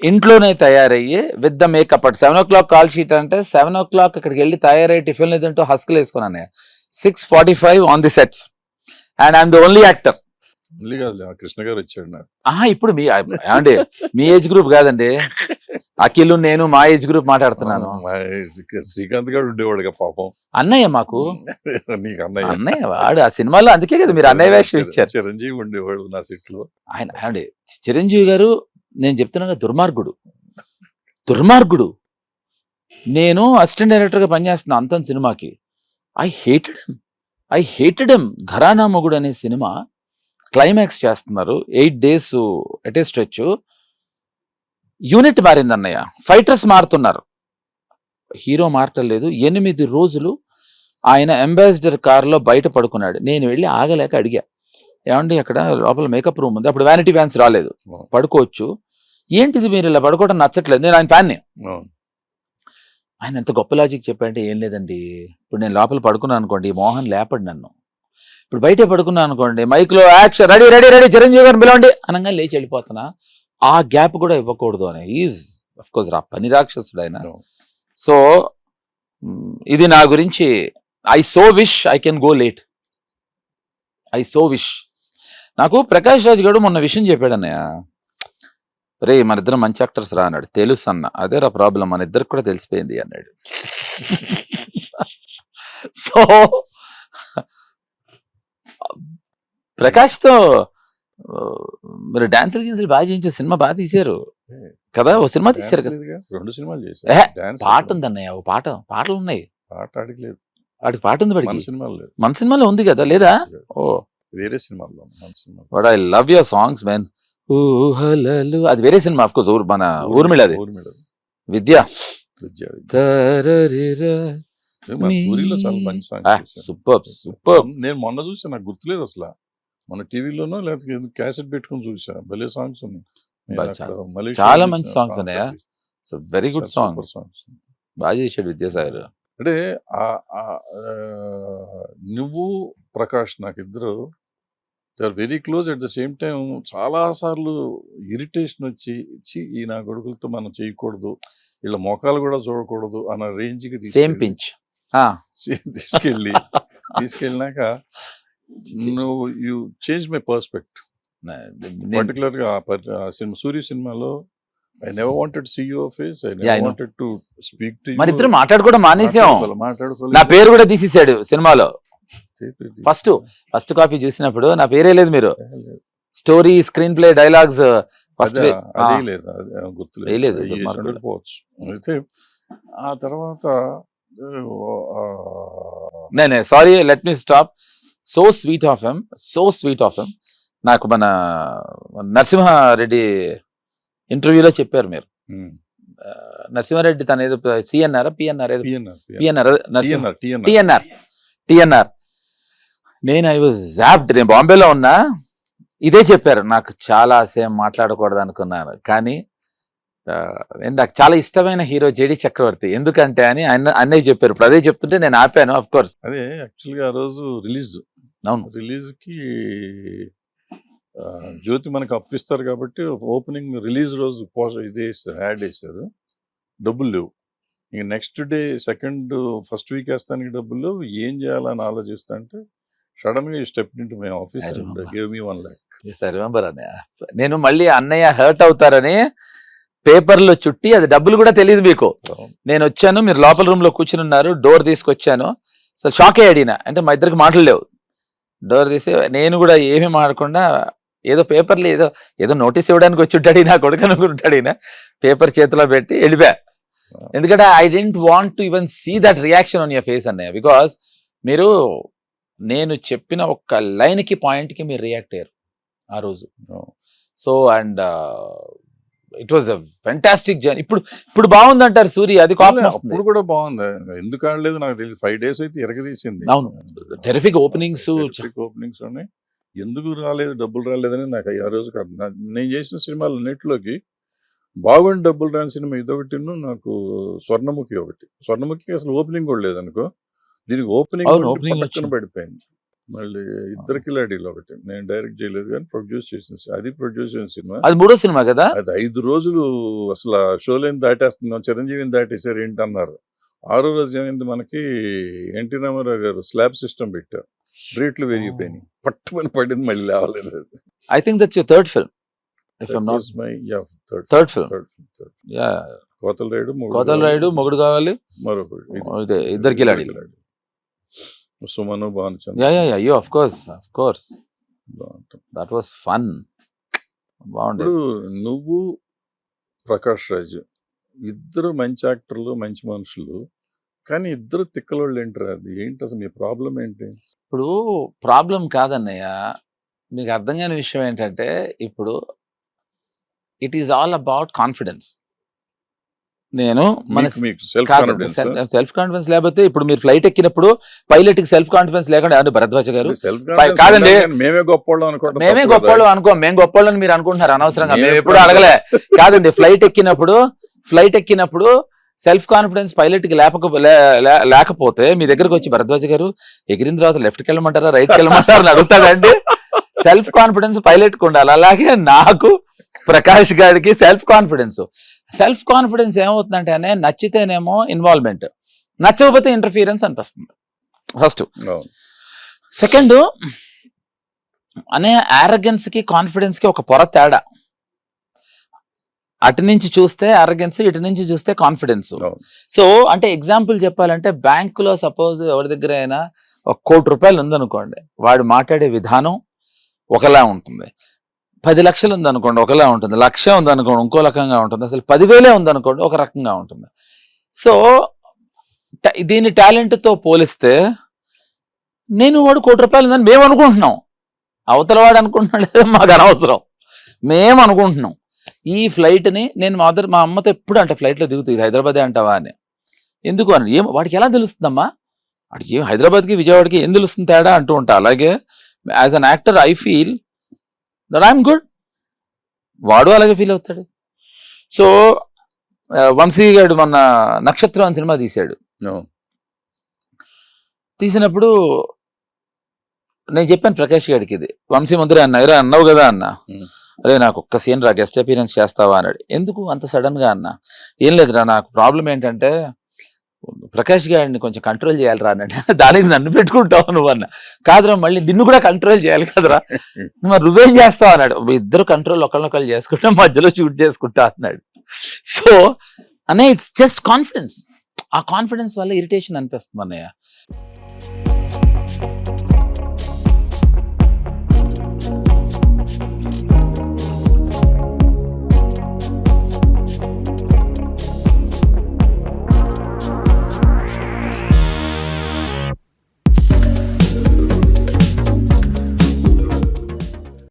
ఇంట్లోనే తయారయ్యి with the makeup at 7 o'clock call sheet అంటే 7 o'clock ఇక్కడికి వెళ్ళి తయారయ్యి టిఫిన్ లేదంటూ హస్కులు వేసుకున్నాను 6:45 on the sets and I'm the only actor. మళ్ళీ కాదు కృష్ణ గారు వచ్చాడు నాకు. ఇప్పుడు మీ ఏమండి మీ ఏజ్ గ్రూప్ కాదండి, అఖిల్ నేను మా ఏజ్ గ్రూప్ మాట్లాడుతున్నాను. శ్రీకాంత్ గారు ఉండేవాడుగా పాపం. అన్నయ్య మాకు నీకు అన్నయ్య. అన్నయ్య వాడు ఆ సినిమాలో, అందుకే కదా మీరు అన్నయ్య వేషం ఇచ్చారు. చిరంజీవి ఉండేవాడు నా సెట్ లో. ఆయన ఏమండి చిరంజీవి గారు నేను చెప్తున్నాను దుర్మార్గుడు, దుర్మార్గుడు. నేను అసిస్టెంట్ డైరెక్టర్ గా పనిచేస్తున్నా అంతం సినిమాకి. I hated him. ఘరానా మొగుడు అనే సినిమా క్లైమాక్స్ చేస్తున్నారు, 8 days ఎటే స్ట్రెచ్. యూనిట్ మారింది అన్నయ్య, ఫైటర్స్ మారుతున్నారు, హీరో మారటం లేదు. 8 రోజులు ఆయన అంబాసిడర్ కారులో బయట పడుకున్నాడు. నేను వెళ్ళి ఆగలేక అడిగా, ఏమండి అక్కడ లోపల మేకప్ రూమ్ ఉంది, అప్పుడు వ్యానిటీ వ్యాన్స్ రాలేదు, పడుకోవచ్చు, ఏంటిది మీరు ఇలా పడుకోవడం నచ్చట్లేదు, నేను ఆయన ఫ్యాన్ని. ఆయన ఎంత గొప్ప లాజిక్ చెప్పాడంటే, ఏం లేదండి ఇప్పుడు నేను లోపల పడుకున్నాను అనుకోండి, మోహన్ లేపడు నన్ను, ఇప్పుడు బయటే పడుకున్నాను అనుకోండి, మైక్లో action ready ready ready Chiranjeevi గారిని పిలవండి అనగా లేచి వెళ్ళిపోతున్నా, ఆ గ్యాప్ కూడా ఇవ్వకూడదు అని. ఈజ్ అఫ్ కోర్స్ పని రాక్షసుడు ఆయన. సో ఇది నా గురించి. I so wish I can go late, I so wish. నాకు ప్రకాష్ రాజ్ గారు మొన్న విషయం చెప్పాడు అన్నయ్య, రే మన ఇద్దరం మంచి యాక్టర్స్ రా అన్నాడు. తెలుసు అన్న, అదే రా ప్రాబ్లం, మన ఇద్దరికి కూడా తెలిసిపోయింది అన్నాడు. సో ప్రకాష్తో మీరు డాన్సులు గిన్సులు బాగా చేయించారు, సినిమా బాగా తీశారు కదా, ఓ సినిమా తీశారు కదా. 2 సినిమాలు చేశారు. పాట ఉంది అన్నయ్య, ఓ పాటలు ఉన్నాయి. పాట అడగలేదు, వాడికి పాట ఉంది, వాడికి సినిమాలో మన సినిమాలో ఉంది కదా, లేదా? ఓ వేరే సినిమాలో మన సినిమా. But I love your songs man. ఊహలలు అది వేరే సినిమా, ఆఫ్ కోర్స్ మన ఊర్మిళ, అది విద్య. చాలా మంచి సాంగ్, సూపర్. నేను మొన్న చూసా, నాకు గుర్తులేదు అసలు, మన టీవీలోనో లేకపోతే క్యాసెట్ పెట్టుకుని చూసా, భలే సాంగ్స్ ఉన్నాయి, చాలా మంచి సాంగ్స్ ఉన్నాయా, వెరీ గుడ్ సాంగ్, బాగా చేశాడు విద్యాసాగర్. అంటే నువ్వు ప్రకాష్ నాకు ఇద్దరు they are very close. At the same time చాలా సార్లు ఇరిటేషన్ వచ్చి ఈ నా కొడుకులతో మనం చేయకూడదు, వీళ్ళ మోకాలు కూడా చూడకూడదు అన్న రేంజ్కి తీసుకెళ్ళినాక నువ్వు యూ చేంజ్ మై పర్స్పెక్ట్. పర్టికులర్ గా సూర్య సినిమాలో I never wanted to see your face. I never wanted to speak to you. మరి ఇద్దరు మాట్లాడుకోవడం మానేసాం, నా పేరు కూడా తీసేసాడు సినిమాలో. ఫస్ట్ కాపీ చూసినప్పుడు నా పేరే లేదు, మీరు story screen play dialogues first గుర్తులేదు. అయితే ఆ తర్వాత నేనే sorry, let me stop. So sweet of him. నాకు మన నరసింహారెడ్డి ఇంటర్వ్యూలో చెప్పారు మీరు, నరసింహారెడ్డి తన ఏదో సిఎన్ఆర్ టిఎన్ఆర్. నేను ఐ వాజ్ జాప్డ్, నేను బాంబేలో ఉన్నా, ఇదే చెప్పారు. నాకు చాలా సేమ్ మాట్లాడకూడదు అనుకున్నాను, కానీ నాకు చాలా ఇష్టమైన హీరో జేడి చక్రవర్తి, ఎందుకంటే అని అన్నయ్య చెప్పారు. ఇప్పుడు అదే చెప్తుంటే నేను ఆపాను. ఆఫ్ కోర్స్ అదే యాక్చువల్గా ఆ రోజు రిలీజ్కి జ్యోతి మనకు అప్పిస్తారు కాబట్టి ఓపెనింగ్ రిలీజ్ రోజు ఇదే వేస్తారు, యాడ్ వేస్తారు, డబ్బులు లేవు. ఇంక నెక్స్ట్ డే ఫస్ట్ వీక్ వేస్తానికి డబ్బులు లేవు, ఏం చేయాలని ఆలోచిస్తా అంటే సడన్ గా step into my office and give me 1 lakh. Remember అన్నయ్య, నేను మళ్ళీ అన్నయ్య హర్ట్ అవుతారని పేపర్లో చుట్టి, అది డబ్బులు కూడా తెలియదు మీకు. నేను వచ్చాను, మీరు లోపల రూమ్ లో కూర్చుని ఉన్నారు, డోర్ తీసుకొచ్చాను, సో షాక్ అయ్యాడినా, అంటే మా ఇద్దరికి మాటలు లేవు. డోర్ తీసి నేను కూడా ఏమీ మాడకుండా ఏదో పేపర్లు ఏదో నోటీస్ ఇవ్వడానికి వచ్చి ఉంటాడు, నా కొడుకు అనుకుంటాడు, పేపర్ చేతిలో పెట్టి వెళ్ళిపోయా. ఎందుకంటే I didn't want to even see that reaction on your face అన్నయ్య, బికాస్ మీరు నేను చెప్పిన ఒక్క లైన్కి పాయింట్కి మీరు రియాక్ట్ అయ్యారు ఆ రోజు. So and it was a fantastic journey. ఇప్పుడు బాగుందంటారు సూర్య, అది అప్పుడు కూడా బాగుంది, ఎందుకు ఆడలేదు నాకు తెలియదు. 5 days అయితే ఎరగదీసింది. అవును, టెరిఫిక్ ఓపెనింగ్స్ ఉన్నాయి. ఎందుకు రాలేదు, డబ్బులు రాలేదని నాకు ఆ రోజు కాదు. నేను చేసిన సినిమాలు నెట్లోకి బాగుండి డబ్బులు రాని సినిమా ఇదొకటి, నాకు స్వర్ణముఖి ఒకటి. స్వర్ణముఖి అసలు ఓపెనింగ్ కూడా లేదనుకో, దీనికి ఓపెనింగ్ పడిపోయింది. మళ్ళీ ఇద్దరు కిలాడీలు ఒకటి నేను డైరెక్ట్ చేయలేదు కానీ ప్రొడ్యూస్ చేసిన అది ప్రొడ్యూస్ చేసిన సినిమా. అది 3వ సినిమా కదా. అది 5 రోజులు అసలు షోలేని దాటేస్తున్నాం, చిరంజీవిని దాటేశారు ఏంటన్నారు. 6వ రోజు ఏమైంది మనకి ఎన్టీ రామారావు గారు స్లాబ్ సిస్టమ్ పెట్టారు, రేట్లు పెరిగిపోయినాయి, పట్టుమని పడింది, మళ్ళీ లేవలేదు. I think that's your third film. If I'm not third film. Yeah. కోతల రాయుడు, మొగుడు కావాలి, మరొకటి ఇద్దరు కిలాడీలు. సుమను భానుచంద్ర. అయ్యో of course that was fun. బాగుంది. నువ్వు ప్రకాష్ రాజ్ ఇద్దరు మంచి యాక్టర్లు, మంచి మనుషులు, కానీ ఇద్దరు తిక్కలోళ్ళు ఏంటారు? అది ఏంటి అసలు మీ ప్రాబ్లం ఏంటి? ఇప్పుడు ప్రాబ్లం కాదన్నయ్య, మీకు అర్థం కాని విషయం ఏంటంటే ఇప్పుడు it is all about confidence. నేను మన సెల్ఫ్ కాన్ఫిడెన్స్ లేకపోతే ఇప్పుడు మీరు ఫ్లైట్ ఎక్కినప్పుడు పైలట్ కి సెల్ఫ్ కాన్ఫిడెన్స్ లేకుండా భరద్వాజ గారు కాదండి, మేమే గొప్పవాళ్ళం అనుకోండి, మేము గొప్పవాళ్ళని మీరు అనుకుంటున్నారు అనవసరంగా. మేము ఎప్పుడు అడగలే. కాదండి, ఫ్లైట్ ఎక్కినప్పుడు సెల్ఫ్ కాన్ఫిడెన్స్ పైలట్ కి లేకపోతే మీ దగ్గరకు వచ్చి భరద్వాజ గారు ఎగిరిన తర్వాత లెఫ్ట్కి వెళ్ళమంటారా రైట్కి వెళ్ళమంటారా అని అడుగుతాడండి. సెల్ఫ్ కాన్ఫిడెన్స్ పైలట్ కి ఉండాలి. అలాగే నాకు ప్రకాష్ గారికి సెల్ఫ్ కాన్ఫిడెన్స్ ఏమవుతుందంటే అనే నచ్చితేనేమో ఇన్వాల్వ్మెంట్, నచ్చకపోతే ఇంటర్ఫీరెన్స్ అనిపిస్తుంది ఫస్ట్. సెకండ్ అనే ఆరగెన్స్ కి కాన్ఫిడెన్స్ కి ఒక పొర తేడా. అటు నుంచి చూస్తే ఆరగెన్స్, ఇటు నుంచి చూస్తే కాన్ఫిడెన్స్. సో అంటే ఎగ్జాంపుల్ చెప్పాలంటే బ్యాంకులో సపోజ్ ఎవరి దగ్గర అయినా ₹1 కోటి ఉందనుకోండి, వాడు మాట్లాడే విధానం ఒకలా ఉంటుంది. 10 లక్షలు ఉందనుకోండి ఒకలా ఉంటుంది, 1,00,000 ఉందనుకోండి ఇంకో రకంగా ఉంటుంది, అసలు 10,000 ఉందనుకోండి ఒక రకంగా ఉంటుంది. సో దీని టాలెంట్తో పోలిస్తే నేను వాడు ₹1 కోటి ఉందని మేము అనుకుంటున్నాం, అవతల వాడు అనుకుంటున్నాడు లేదా మాకు అనవసరం, మేము అనుకుంటున్నాం. ఈ ఫ్లైట్ని నేను మా అమ్మతో ఎప్పుడు అంటే ఫ్లైట్లో దిగుతుంది హైదరాబాదే అంటావా అని. ఎందుకు అని ఏం వాడికి ఎలా తెలుస్తుందమ్మా, వాడికి ఏం హైదరాబాద్కి విజయవాడకి ఏం తెలుస్తుంది తేడా అంటూ ఉంటా. అలాగే as an actor I feel that I'm good, వాడు అలాగే ఫీల్ అవుతాడు. సో వంశీ గారు మొన్న నక్షత్రం అని సినిమా తీసినప్పుడు నేను చెప్పాను ప్రకాష్ గారికి, ఇది వంశీ ముందరే అన్నావు కదా అన్న, అరే నాకు ఒక్క సీన్ రా గెస్ట్ అపీరెన్స్ చేస్తావా అన్నాడు. ఎందుకు అంత సడన్ గా అన్న? ఏం లేదురా, నాకు ప్రాబ్లం ఏంటంటే ప్రకాష్ గారిని కొంచెం కంట్రోల్ చేయాలిరా అన్నాడు. దానికి నన్ను పెట్టుకుంటావు నువ్వు అన్న. కాదురా, మళ్ళీ నిన్ను కూడా కంట్రోల్ చేయాలి కదరా, మరి నువ్వేం చేస్తావు అన్నాడు. ఇద్దరు కంట్రోల్ ఒకళ్ళొకళ్ళు చేసుకుంటా మధ్యలో షూట్ చేసుకుంటా అన్నాడు. So it's just confidence. ఆ కాన్ఫిడెన్స్ వల్ల ఇరిటేషన్ అనిపిస్తుంది అన్నయ్య.